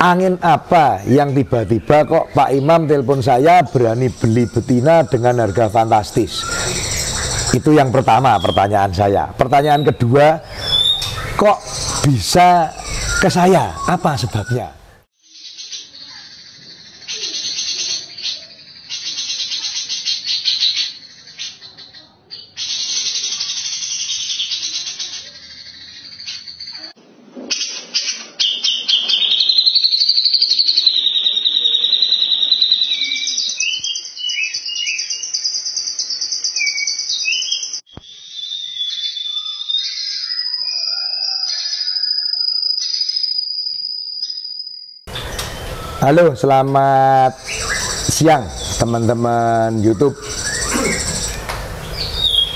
angin apa yang tiba-tiba kok Pak Imam telepon saya berani beli betina dengan harga fantastis? Itu yang pertama pertanyaan saya. Pertanyaan kedua, kok bisa ke saya? Apa sebabnya? Halo, selamat siang teman-teman YouTube.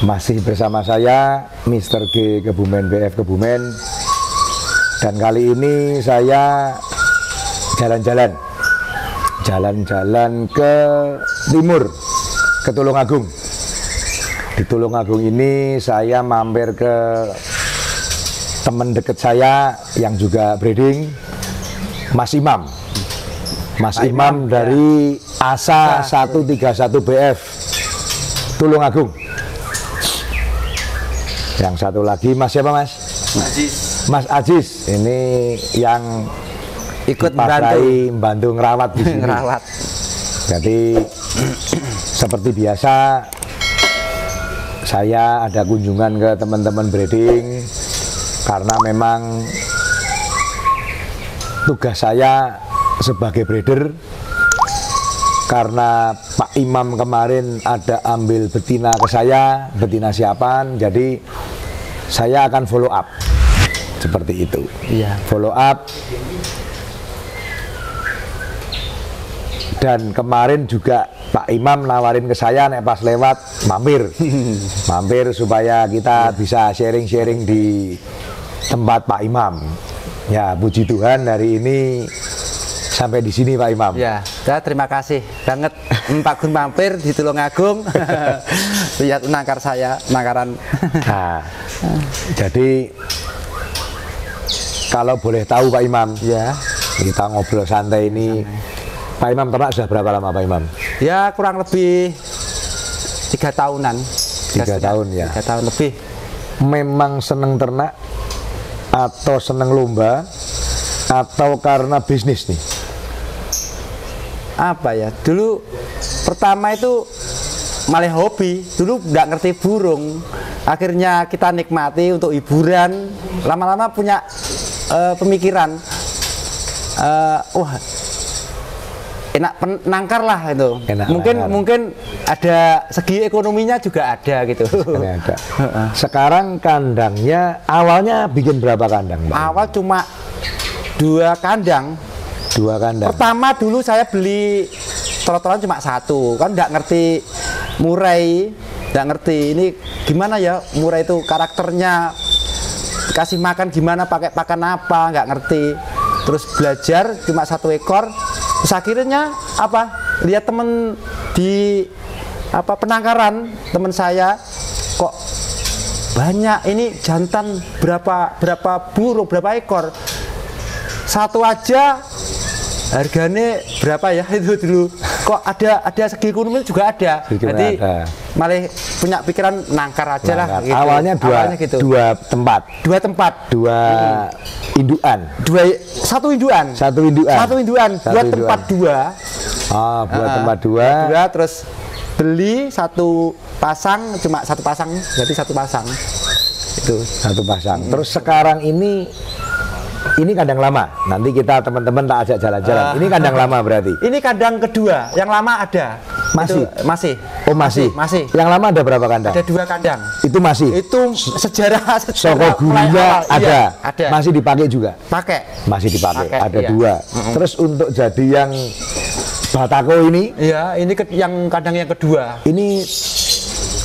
Masih bersama saya Mr. G Kebumen BF Kebumen. Dan kali ini saya jalan-jalan ke timur, ke Tulungagung. Di Tulungagung ini saya mampir ke teman dekat saya yang juga breeding, Mas Imam. Mas Imam dari ASA 131 BF Tulungagung. Yang satu lagi Mas siapa Mas? Mas Ajis. Ini yang ikut membantu ngerawat di sini. Ngerawat. Jadi seperti biasa saya ada kunjungan ke teman-teman breeding karena memang tugas saya sebagai breeder, karena Pak Imam kemarin ada ambil betina ke saya, betina siapan, jadi saya akan follow up seperti itu. Iya. Follow up. Dan kemarin juga Pak Imam nawarin ke saya nek pas lewat mampir supaya kita bisa sharing-sharing di tempat Pak Imam. Ya, puji Tuhan hari ini sampai di sini Pak Imam. Ya, terima kasih banget Pak Gun mampir di Tulungagung. Lihat nangkar saya, nangkaran. Nah, jadi kalau boleh tahu Pak Imam, ya, kita ngobrol santai ini. Pak Imam ternak sudah berapa lama Pak Imam? Ya, kurang lebih 3 tahunan. 3 tahun ya. 3 tahun lebih. Memang seneng ternak atau seneng lomba atau karena bisnis nih? Apa ya, dulu pertama itu malah hobi, dulu nggak ngerti burung, akhirnya kita nikmati untuk hiburan, lama-lama punya pemikiran, wah enak nangkar lah itu, mungkin ada segi ekonominya juga ada gitu. Ada. Sekarang kandangnya awalnya bikin berapa kandang Mbak? Awal cuma 2 kandang. 2 kandang. Pertama dulu saya beli trotoran cuma 1, kan nggak ngerti murai, nggak ngerti ini gimana ya murai itu karakternya, kasih makan gimana, pakai pakan apa, nggak ngerti. Terus belajar cuma 1 ekor. Terus akhirnya apa? Lihat temen di penangkaran teman saya kok banyak ini jantan berapa burung, berapa ekor. 1 aja harganya berapa ya itu dulu, kok ada segi ekonomi juga ada, jadi malah punya pikiran nangkar aja lah gitu. Awalnya dua tempat 2 indukan, 1 indukan, 2 tempat 2. Buat tempat 2. Terus beli 1 pasang, cuma 1 pasang, berarti 1 pasang itu 1 pasang. Terus sekarang ini kandang lama. Nanti kita teman-teman tak ajak jalan-jalan. Ini kandang lama berarti. Ini kandang kedua. Yang lama ada. Masih. Masih. Oh masih. Yang lama ada berapa kandang? Ada 2 kandang. Itu masih. Itu sejarah Soko gurunya ada. Iya, ada. Masih dipakai juga. Pakai. Masih dipakai. Ada iya. 2. Terus untuk jadi yang Batako ini? Iya. Ini yang kandang yang kedua. Ini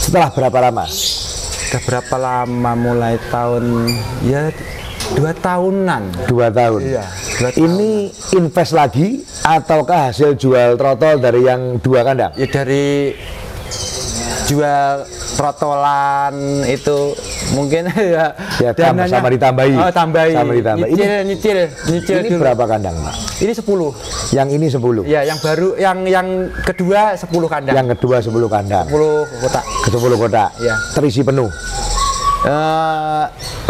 setelah berapa lama? Sudah berapa lama? Mulai tahun ya 2 tahunan. 2 tahun. Iya, 2 tahunan. Ini invest lagi ataukah hasil jual trotol dari yang 2 kandang? Ya dari jual trotolan itu mungkin ya, Ya, dananya sama ditambahi. Tambahi. Sama ditambahi. Nyicil Ini dulu. berapa kandang, Pak? Ini 10. Yang ini 10. Ya, yang baru yang kedua 10 kandang. Yang kedua 10 kandang. 10 kotak. Ke 10 kotak. Ya. Terisi penuh.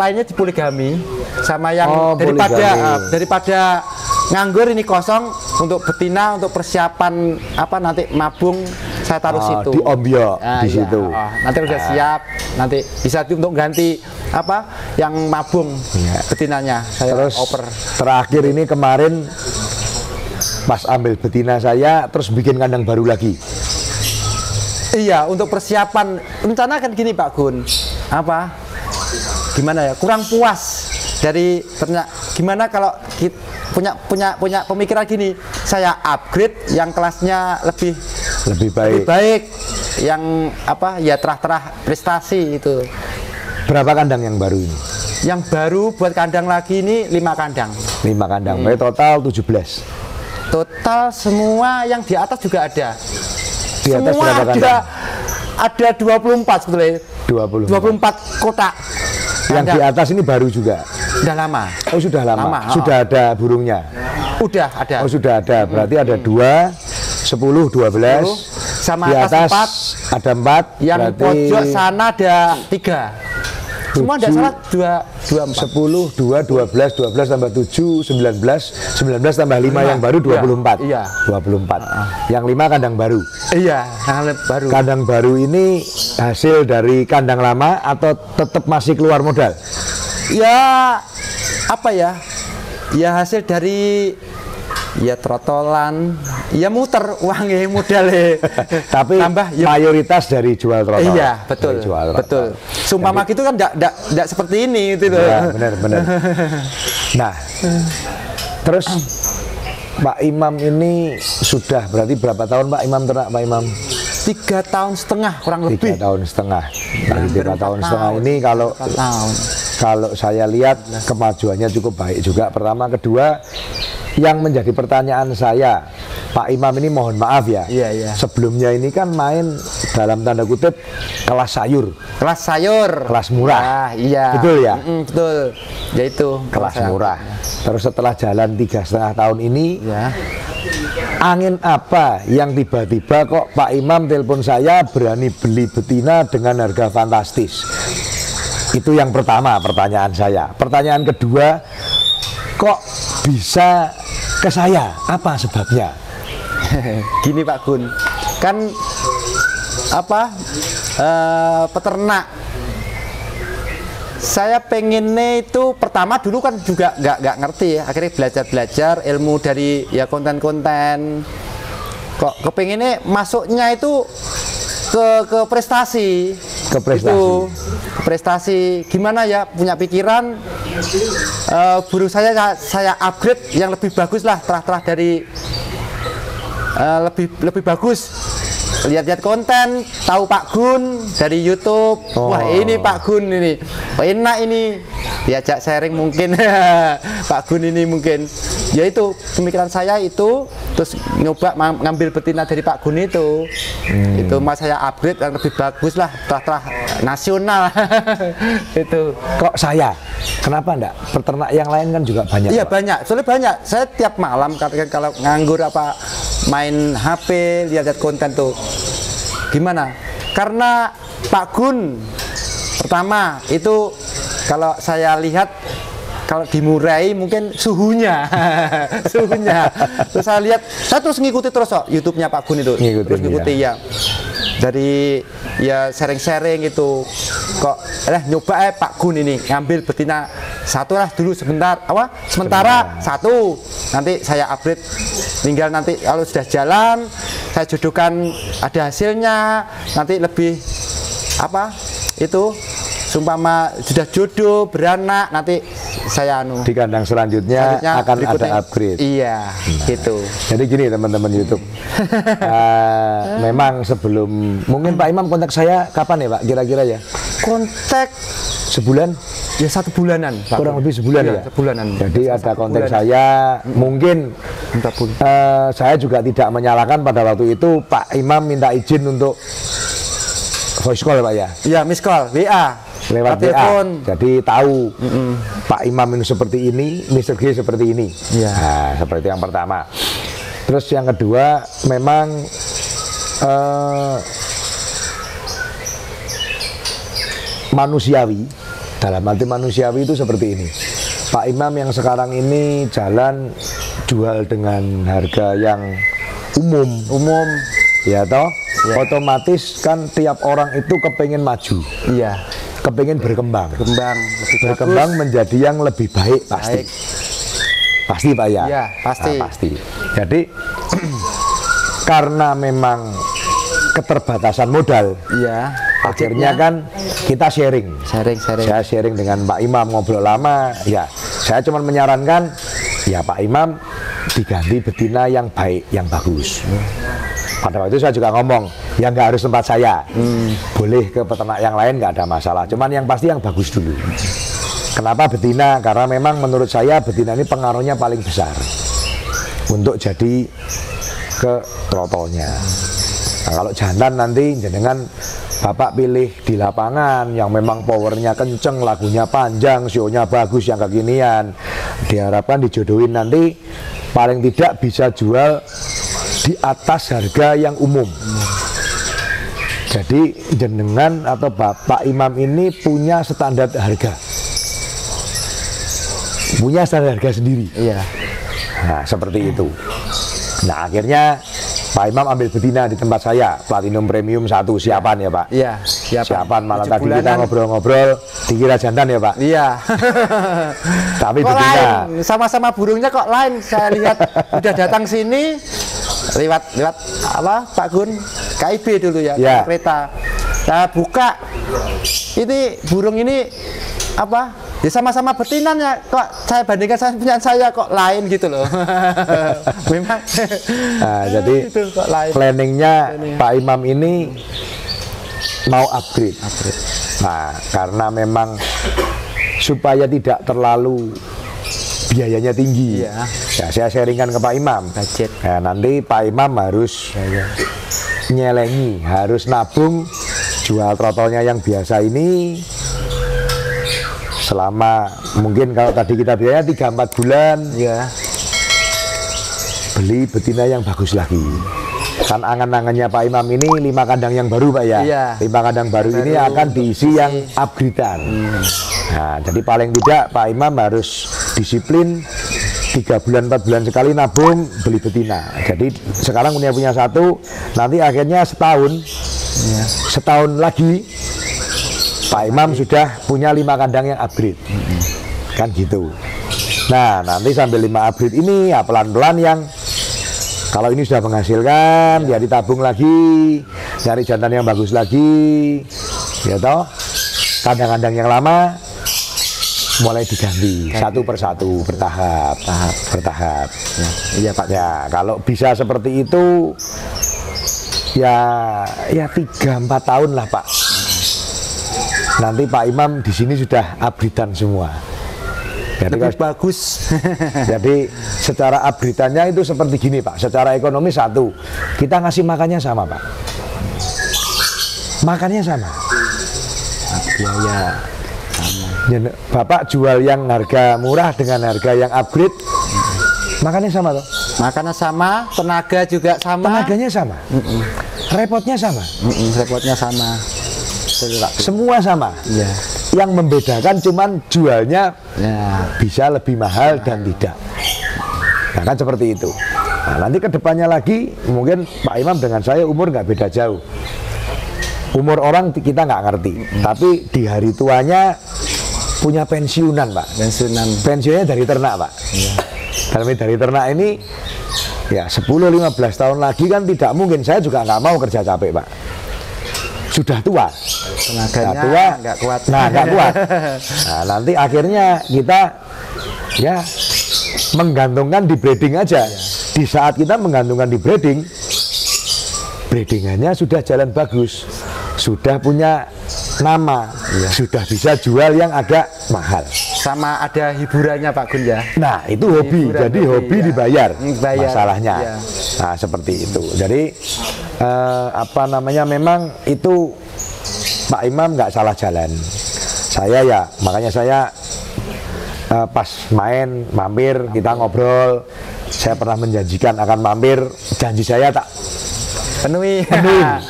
Lainnya di poligami sama yang poligami. daripada nganggur ini kosong untuk betina untuk persiapan apa nanti mabung saya taruh situ. Di ombyo di iya. situ. Nanti udah siap, nanti bisa untuk ganti apa yang mabung betinanya saya Terus oper. terakhir ini kemarin pas ambil betina saya terus bikin kandang baru lagi. Iya, untuk persiapan rencana kan gini Pak Gun. Apa? Gimana ya? Kurang puas dari ternyata gimana kalau kita punya pemikiran gini, saya upgrade yang kelasnya lebih baik yang apa ya terah prestasi itu. Berapa kandang yang baru ini? Yang baru buat kandang lagi ini 5 kandang. 5 kandang. Berarti total 17. Total semua yang di atas juga ada. Di atas Semua berapa kandang? ada 24 sebetulnya. 24 kotak. Yang di atas ini baru juga. Udah lama. Oh, sudah lama. Sudah ada burungnya. Udah ada. Oh, sudah ada. Berarti ada 2, 10, 12. Sama di atas 4. ada 4. Yang berarti pojok sana ada 3. Semua ada salah 24. 10, 2, 12, 12 tambah 7, 19, 19 tambah 5 yang baru 24. Iya. 24. Yang 5 kandang baru. Iya, kandang baru. Kandang baru ini hasil dari kandang lama atau tetap masih keluar modal? Ya apa ya? Ya hasil dari ya trotolan, ya muter uangnya modalnya. Tapi tambah ya, mayoritas dari jual trotol. Iya, betul. Betul. Sumpah itu kan enggak seperti ini gitu loh. Ya, benar. Nah, terus Pak Imam ini sudah berarti berapa tahun Pak Imam ternak Pak Imam? 3,5 tahun kurang lebih. 3,5 tahun. Dari 3,5 tahun ini kalau saya lihat kemajuannya cukup baik juga. Pertama, kedua, yang menjadi pertanyaan saya, Pak Imam ini mohon maaf ya. Iya. Sebelumnya ini kan main dalam tanda kutip kelas sayur. Kelas murah. Iya. Betul ya? Betul. Ya itu kelas murah. Terus setelah jalan 3,5 tahun ini, ya. Angin apa yang tiba-tiba kok Pak Imam telepon saya berani beli betina dengan harga fantastis? Itu yang pertama pertanyaan saya. Pertanyaan kedua, kok bisa ke saya? Apa sebabnya? Gini Pak Gun, kan apa peternak saya pengennya itu pertama dulu kan juga nggak ngerti ya, akhirnya belajar ilmu dari ya konten-konten, kok kepengennya masuknya itu ke prestasi, itu prestasi gimana ya, punya pikiran burung saya upgrade yang lebih bagus lah, terah dari lebih bagus. Lihat-lihat konten, tahu Pak Gun dari YouTube. Wah, ini Pak Gun ini enak ini, diajak sharing mungkin. Pak Gun ini mungkin ya itu pemikiran saya itu, terus nyoba ngambil betina dari Pak Gun itu. Itu mas saya upgrade yang lebih bagus lah, terah nasional. Itu kok saya, kenapa enggak peternak yang lain kan juga banyak? Iya Pak? banyak, soalnya banyak. Saya tiap malam kalau nganggur apa main HP, lihat konten tuh gimana, karena Pak Gun pertama itu kalau saya lihat kalau dimurai mungkin suhunya terus saya lihat, saya terus ngikuti terus YouTube-nya Pak Gun itu, terus ngikuti ya dari ya sharing itu, kok nyoba Pak Gun ini ngambil betina satu lah dulu sementara satu, nanti saya upgrade, tinggal nanti kalau sudah jalan saya jodohkan ada hasilnya, nanti lebih apa itu sumpama sudah jodoh beranak, nanti saya di kandang selanjutnya akan ada upgrade. Iya, gitu. Jadi gini teman-teman YouTube, memang sebelum mungkin Pak Imam kontak saya kapan ya Pak kira-kira ya? Kontak sebulan? Ya 1 bulanan. Kurang lebih sebulan ya? Sebulanan. Jadi ada kontak saya, mungkin saya juga tidak menyalahkan pada waktu itu Pak Imam minta izin untuk voice call Pak ya? Iya, miss call, WA. lewat WA. telepon. Jadi tahu Pak Imam ini seperti ini, Mr. G seperti ini. Iya. Nah, seperti yang pertama. Terus yang kedua, memang manusiawi. Dalam arti manusiawi itu seperti ini. Pak Imam yang sekarang ini jalan jual dengan harga yang umum, ya toh. Ya. Otomatis kan tiap orang itu kepengen maju, Iya. kepengen berkembang Lebih berkembang bagus. menjadi yang lebih baik pasti. Baik. Pasti Pak ya? Iya, pasti. Nah, pasti. Jadi karena memang keterbatasan modal, Iya. akhirnya kan kita sharing. Sharing. Saya sharing dengan Pak Imam, ngobrol lama. Ya, saya cuma menyarankan, ya Pak Imam diganti betina yang baik, yang bagus. Pada waktu itu saya juga ngomong, ya nggak harus tempat saya, boleh ke peternak yang lain, nggak ada masalah. Cuman yang pasti yang bagus dulu. Kenapa betina? Karena memang menurut saya betina ini pengaruhnya paling besar untuk jadi ke trotolnya. Nah, kalau jantan nanti jenengan Bapak pilih di lapangan yang memang powernya kenceng, lagunya panjang, sionya bagus, yang kekinian, diharapkan dijodohin nanti paling tidak bisa jual di atas harga yang umum. Jadi jenengan atau Bapak Imam ini punya standar harga, punya standar harga sendiri. Iya. Nah, seperti itu. Nah, akhirnya Pak Imam ambil betina di tempat saya, Platinum Premium 1, siapan ya Pak? Iya, Siapan, malah 7 tadi kita bulanan. ngobrol-ngobrol, dikira jantan ya Pak? Iya. Tapi Kok betina. lain? Sama-sama burungnya kok lain. Saya lihat udah datang sini lewat apa Pak Gun, KIB dulu ya, Ya. kereta. Saya buka, ini burung ini apa? Ya sama-sama betinanya, kok saya bandingkan saya punya saya kok lain gitu loh. Memang. Nah, jadi Gitu, kok lain. planningnya Pak Imam ini mau upgrade. Nah, karena memang supaya tidak terlalu biayanya tinggi. Iya. Ya, saya sharingkan ke Pak Imam. Budget. Nah, nanti Pak Imam harus nyelengi, harus nabung jual trotolnya yang biasa ini selama mungkin kalau tadi kita biayanya 3-4 bulan, Iya. beli betina yang bagus lagi. Kan angan-angannya Pak Imam ini 5 kandang yang baru Pak ya. Iya. 5 kandang baru ini akan diisi yang upgradean. Nah, jadi paling tidak Pak Imam harus disiplin 3 bulan 4 bulan sekali nabung beli betina. Jadi sekarang punya 1, nanti akhirnya setahun lagi Pak Imam sudah punya 5 kandang yang upgrade. Kan gitu. Nah, nanti sambil 5 upgrade ini ya pelan-pelan yang kalau ini sudah menghasilkan, ya ditabung lagi, cari jantan yang bagus lagi, ya toh. Kandang-kandang yang lama mulai diganti satu persatu, bertahap. Iya Pak. Ya, kalau bisa seperti itu, ya 3-4 tahun lah Pak. Nanti Pak Imam di sini sudah upgradean semua. Jadi Lebih bagus. jadi secara upgradeannya itu seperti gini Pak. Secara ekonomi satu, kita ngasih makannya sama Pak. Makannya sama. Biaya sama. Bapak jual yang harga murah dengan harga yang upgrade, makannya sama toh? Makannya sama, tenaga juga sama. Tenaganya sama. Repotnya sama. Repotnya sama. Betul, Pak. Semua sama. Iya. Yang membedakan cuman jualnya Ya. bisa lebih mahal dan tidak. Nah, kan seperti itu. Nah, nanti kedepannya lagi mungkin Pak Imam dengan saya umur nggak beda jauh. Umur orang kita nggak ngerti, tapi di hari tuanya punya pensiunan Pak. Pensiunnya dari ternak Pak. Dalam dari ternak ini ya 10-15 tahun lagi kan tidak mungkin. Saya juga nggak mau kerja capek Pak. Sudah tua. Tenaganya tua, nggak kuat. Nah, nggak kuat. Nah, nanti akhirnya kita ya menggantungkan di breeding aja. Di saat kita menggantungkan di breeding, breedingannya sudah jalan bagus, sudah punya nama, sudah bisa jual yang agak mahal. Sama ada hiburannya Pak Gun ya. Nah, itu hobi. Hiburan, Jadi hobi, hobi ya. dibayar Bayar, masalahnya. ya. Nah, seperti itu. Jadi apa namanya, memang itu Pak Imam nggak salah jalan. Saya ya, makanya saya pas main mampir kita ngobrol, saya pernah menjanjikan akan mampir, janji saya tak penuhi.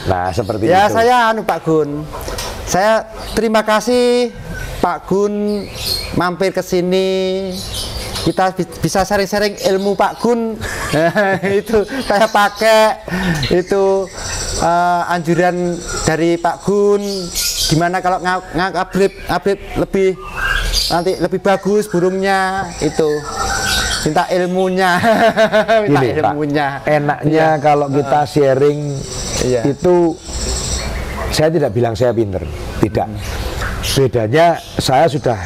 Nah seperti ya itu. Saya Pak Gun, saya terima kasih Pak Gun mampir ke sini, kita bisa sharing-sharing ilmu Pak Gun. Itu saya pakai itu anjuran dari Pak Gun, gimana kalau upgrade lebih nanti lebih bagus burungnya, itu minta ilmunya. Minta Gini, ilmunya Pak, enaknya kalau kita sharing itu, saya tidak bilang saya pinter, tidak. Bedanya saya sudah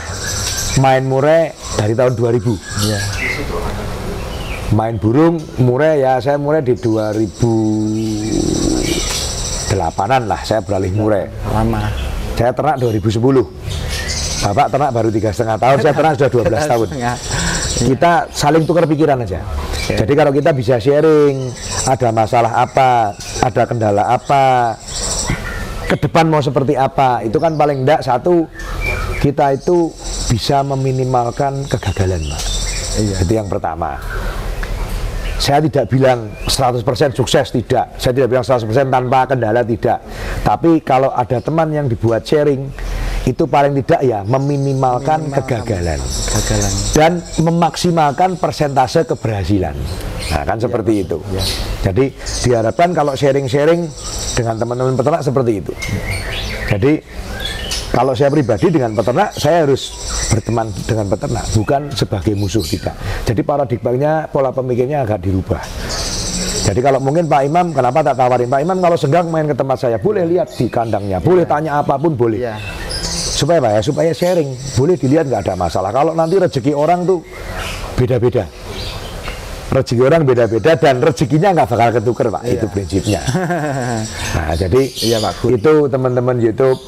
main murai dari tahun 2000. Main burung murai ya, saya murai di 2008-an lah saya beralih murai. Lama. Saya ternak 2010. Bapak ternak baru 3,5 tahun, saya ternak sudah 12 tahun. Kita saling tukar pikiran aja. Jadi kalau kita bisa sharing, ada masalah apa, ada kendala apa, ke depan mau seperti apa, itu kan paling enggak satu, kita itu bisa meminimalkan kegagalan, Pak. Itu yang pertama. Saya tidak bilang 100% sukses, tidak. Saya tidak bilang 100% tanpa kendala, tidak. Tapi kalau ada teman yang dibuat sharing, itu paling tidak ya meminimalkan kegagalan dan memaksimalkan persentase keberhasilan. Nah kan seperti itu. Jadi diharapkan kalau sharing-sharing dengan teman-teman peternak seperti itu. Jadi kalau saya pribadi dengan peternak, saya harus berteman dengan peternak, bukan sebagai musuh, tidak. Jadi paradigmanya, pola pemikirnya agak dirubah. Jadi kalau mungkin Pak Imam, kenapa tak tawarin Pak Imam kalau senggang main ke tempat saya, boleh lihat di kandangnya, boleh tanya apapun, boleh. Supaya apa ya? Supaya sharing, boleh dilihat, nggak ada masalah. Kalau nanti rezeki orang tuh beda-beda. Rezeki orang beda-beda dan rezekinya nggak bakal ketuker, Pak. Itu prinsipnya. Nah, jadi itu teman-teman YouTube,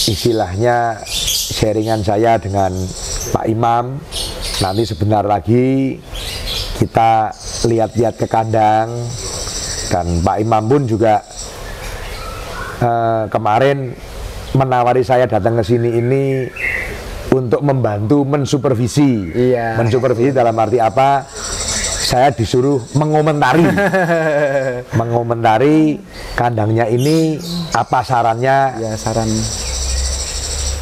istilahnya sharingan saya dengan Pak Imam. Nanti sebentar lagi kita lihat-lihat ke kandang, dan Pak Imam pun juga kemarin menawari saya datang ke sini ini untuk membantu mensupervisi. Mensupervisi dalam arti apa? Saya disuruh mengomentari mengomentari kandangnya ini, apa sarannya, saran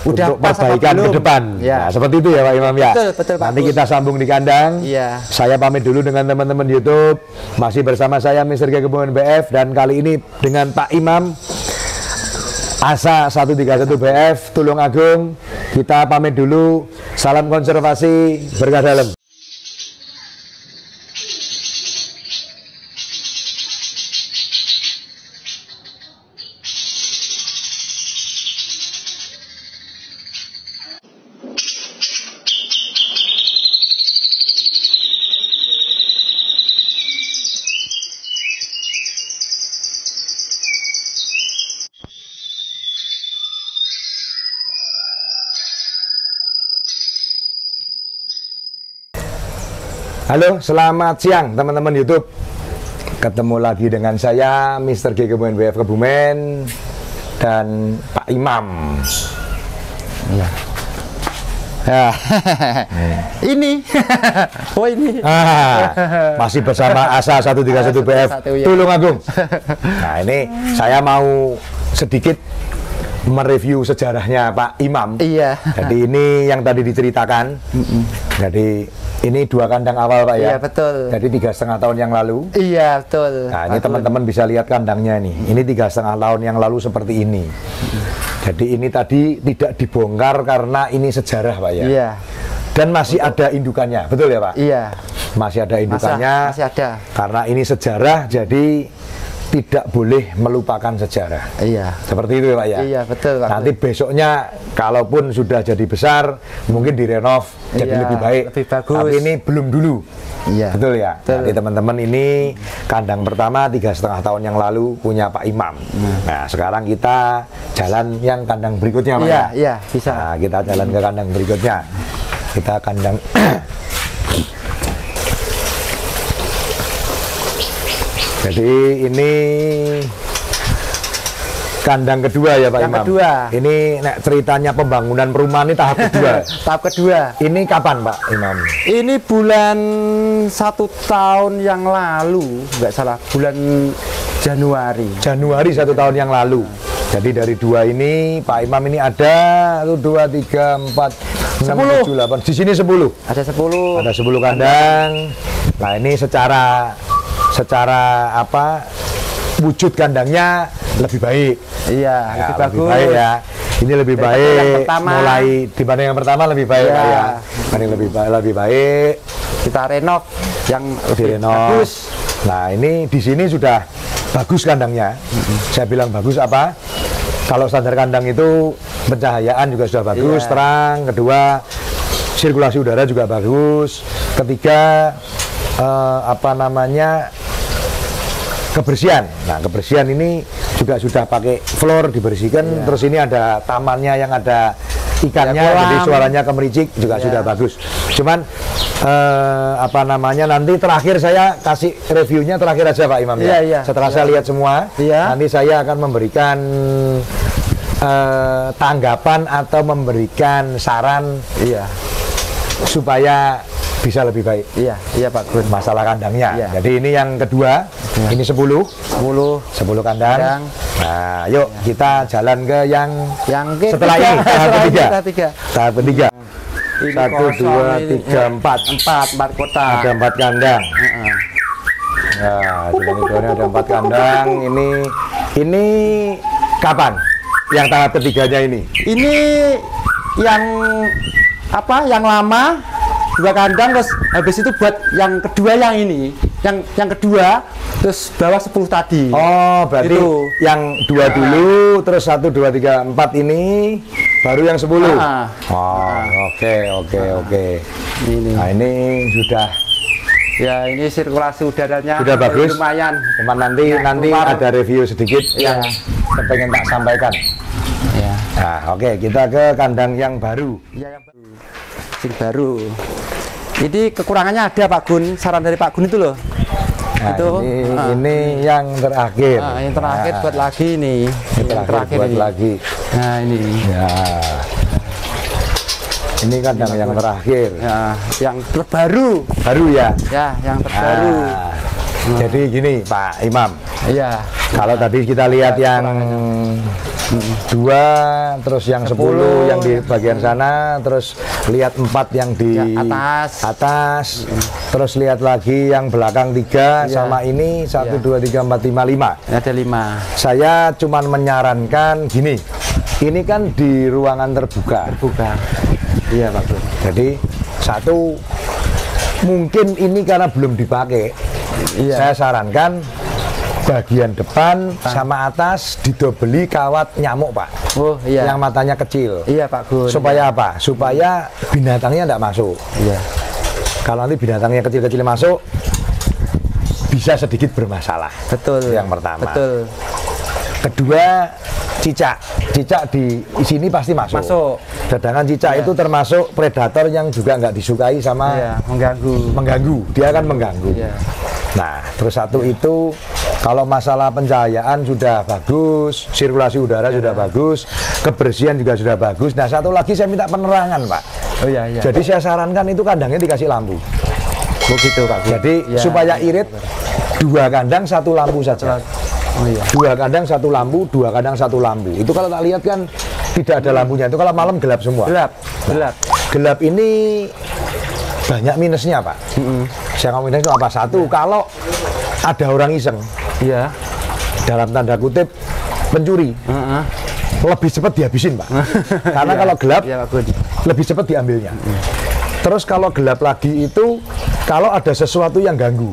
untuk perbaikan ke depan. Nah, seperti itu ya Pak Imam ya. Betul, Pak. Nanti kita sambung di kandang. Saya pamit dulu dengan teman-teman YouTube. Masih bersama saya Mr. G Kebumen BF, dan kali ini dengan Pak Imam Asa 131 BF Tulungagung. Kita pamit dulu. Salam konservasi, berkah dalam. Halo, selamat siang teman-teman YouTube. Ketemu lagi dengan saya Mr. G Kebumen BF Kebumen dan Pak Imam. Ini ini masih bersama Asa 131 BF Tulungagung. Nah, ini saya mau sedikit mereview sejarahnya Pak Imam. Jadi ini yang tadi diceritakan. Jadi ini 2 kandang awal, Pak ya. Betul. Jadi 3,5 tahun yang lalu. Betul. Nah, ini teman-teman bisa lihat kandangnya nih. Ini 3,5 tahun yang lalu seperti ini. Jadi ini tadi tidak dibongkar karena ini sejarah, Pak ya. Dan masih ada indukannya, betul ya Pak? Masih ada indukannya. Masih ada. Karena ini sejarah, jadi tidak boleh melupakan sejarah. Seperti itu ya Pak ya? Betul Pak. Nanti besoknya kalaupun sudah jadi besar, mungkin direnov jadi lebih baik, lebih bagus. Tapi ini belum dulu. Betul ya? Jadi teman-teman, ini kandang pertama 3,5 tahun yang lalu punya Pak Imam. Nah, sekarang kita jalan yang kandang berikutnya Pak ya? Bisa. Nah, kita jalan ke kandang berikutnya. Kita kandang jadi ini Kandang kedua ya Pak Yang Imam. kedua. Ini nek ceritanya pembangunan perumahan ini tahap kedua. Tahap kedua. Ini kapan Pak Imam? Ini bulan 1 tahun yang lalu, nggak salah, bulan Januari. Januari 1 tahun yang lalu. Jadi dari 2 ini Pak Imam ini ada 1, 2, 3, 4, 6, 7, 8. Di sini 10. Ada 10. Ada 10 kandang. Nah ini secara apa wujud kandangnya lebih baik. Iya, Ya, lebih lebih bagus. baik ya. Ini lebih Daripada baik. yang pertama. Mulai dibanding yang pertama lebih baik Iya. Pak, ya. Ini lebih baik. Kita renov yang Direnov. bagus. Nah ini di sini sudah bagus kandangnya. Saya bilang bagus apa? Kalau standar kandang itu pencahayaan juga sudah bagus, Iya. terang. Kedua, sirkulasi udara juga bagus. Ketiga, apa namanya, kebersihan. Nah kebersihan ini juga sudah pakai floor dibersihkan. Iya. Terus ini ada tamannya yang ada ikannya, Ya, kolam. jadi suaranya kemericik juga Iya. sudah bagus. Cuman apa namanya, nanti terakhir saya kasih reviewnya terakhir aja Pak Imam Iya, ya. iya. Setelah Iya. saya lihat semua, Iya. nanti saya akan memberikan tanggapan atau memberikan saran Iya. supaya bisa lebih baik Iya, iya Pak Gun. masalah kandangnya. Iya. Jadi ini yang kedua, ini 10 kandang. Kandang. Nah, yuk kita jalan ke yang Ketiga. setelah ini tahap ketiga. Ketiga. Tahap ketiga. Ini 1, kosong 2, ini. 3, 4. 4 kotak. Ada 4 kandang. Heeh. Nah, di ini ada 4 kandang. Ini kapan? Yang tahap ketiganya ini? Ini yang apa? Yang lama 2 kandang, terus habis itu buat yang kedua yang ini. Yang kedua terus bawah 10 tadi. Oh, berarti Itu. yang 2 dulu, terus 1, 2, 3, 4 ini, baru yang 10. Ah. Oh, oke. Ini. Nah, ini sudah Ya, ini sirkulasi udaranya sudah bagus. lumayan. Cuman nanti Ya, keluar. ada review sedikit Ya. yang pengen tak sampaikan. Ya. Nah, oke, kita ke kandang yang baru. Ya, yang baru. Sing baru. Ini kekurangannya ada Pak Gun, saran dari Pak Gun itu loh. Nah, Itu, ini yang terakhir. Yang terakhir buat lagi nih. Yang terakhir buat ini. lagi. Nah, ini. Ya. Ini kandang yang terakhir. Ya, yang terbaru. Baru ya. Ya, yang terbaru. Jadi gini Pak Imam, Iya. kalau tadi kita lihat yang 2, terus yang 10 yang di bagian sana, terus lihat 4 yang di Ya, atas, terus lihat lagi yang belakang 3 Ya. sama ini 1, Ya. 2, 3, 4, 5, 5. Ada 5. Saya cuman menyarankan gini, ini kan di ruangan terbuka. Buka. Iya, Pak Gun. Jadi satu, mungkin ini karena belum dipakai. Iya. Saya sarankan bagian depan sama atas didobeli kawat nyamuk Pak. Oh, iya. Yang matanya kecil. Iya, Pak Gun. Supaya apa? Supaya binatangnya tidak masuk. Iya. Kalau nanti binatangnya kecil-kecil masuk, bisa sedikit bermasalah. Betul. Yang pertama. Betul. Kedua, cicak. Cicak di sini pasti masuk. Masuk. Dadangan cicak Iya. itu termasuk predator yang juga nggak disukai sama Iya, mengganggu. mengganggu. Dia akan mengganggu. Iya. Nah, terus satu itu kalau masalah pencahayaan sudah bagus, sirkulasi udara sudah bagus, kebersihan juga sudah bagus. Nah, satu lagi saya minta penerangan, Pak. Oh iya, iya. Jadi saya sarankan itu kandangnya dikasih lampu. begitu, Pak Gun. Jadi Ya. supaya irit 2 kandang 1 lampu saja. Oh iya. 2 kandang 1 lampu, 2 kandang 1 lampu. Itu kalau tak lihat kan tidak ada lampunya. Itu kalau malam gelap semua. Gelap, gelap. Gelap ini banyak minusnya, Pak. Saya ngomong minus itu apa? Satu, kalau ada orang iseng, Iya. dalam tanda kutip pencuri, Heeh. lebih cepat dihabisin, Pak. Karena kalau gelap Iya, Pak Gun. lebih cepat diambilnya. Terus kalau gelap lagi itu kalau ada sesuatu yang ganggu,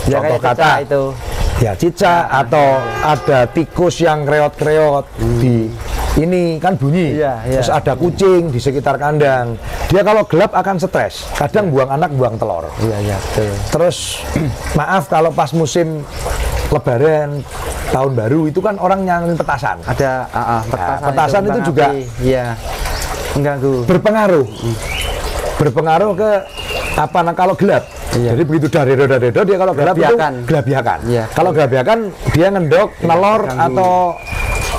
Ya, contoh kayak kata cicak itu. ya cicak atau ada tikus yang reot-reot di ini kan bunyi. Iya, iya. Terus ada kucing di sekitar kandang. Dia kalau gelap akan stres. Kadang buang anak, buang telur. Iya, iya, betul. Terus maaf kalau pas musim Lebaran, tahun baru itu kan orang nyalain petasan. Ada petasan itu juga iya mengganggu. berpengaruh. Berpengaruh ke apa kalau gelap. Iya. Jadi begitu daredo dia kalau gelap itu Gelabiakan. gelabiakan. Iya. Kalau gelabiakan dia ngendok, nelor Ganggu. atau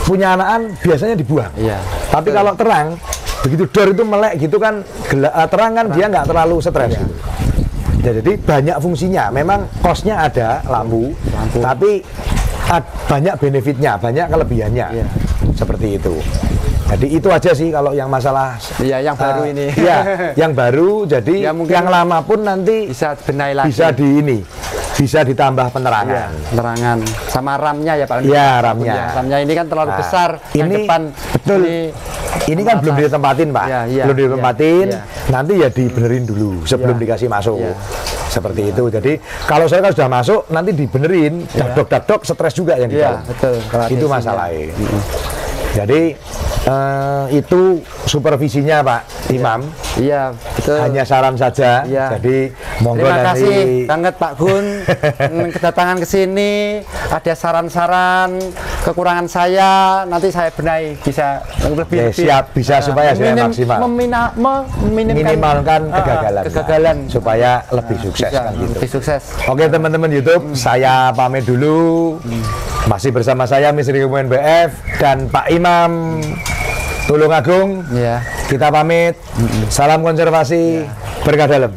punya anakan biasanya dibuang. Iya. Tapi kalau terang, begitu door itu melek gitu kan, terang kan dia nggak terlalu stres. Gitu. Ya, jadi banyak fungsinya. Memang kosnya ada lampu. Tapi banyak benefitnya, banyak kelebihannya. Iya. Seperti itu. Jadi itu aja sih kalau yang masalah. Iya, yang baru ini. Iya, yang baru. Jadi ya, yang lama pun nanti bisa benahi lagi. Bisa ditambah penerangan. Iya, penerangan sama RAM-nya ya Pak. Iya, RAM-nya. RAM-nya ini kan terlalu besar. Ini yang depan betul. Ini kan belum ditempatin, Pak. Ya, iya, belum ditempatin. iya. Nanti ya dibenerin dulu sebelum dikasih masuk. Iya. Seperti itu. Jadi kalau saya kan sudah masuk, nanti dibenerin, dakdok stres juga yang di Iya, dalam. betul. Itu masalahnya. Jadi itu supervisinya Pak Imam. Iya, betul. Hanya saran saja. Iya. Jadi monggo Terima nanti. kasih banget Pak Gun kedatangan ke sini. Ada saran-saran kekurangan saya, nanti saya benahi bisa lebih siap bisa supaya saya maksimal. Minimalkan kegagalan supaya lebih sukses kan gitu. Lebih sukses. Oke teman-teman YouTube, saya pamit dulu. Masih bersama saya Misteri Kemuliaan BF dan Pak Imam Tulungagung. Ya. Kita pamit. Salam konservasi. Berkah dalam.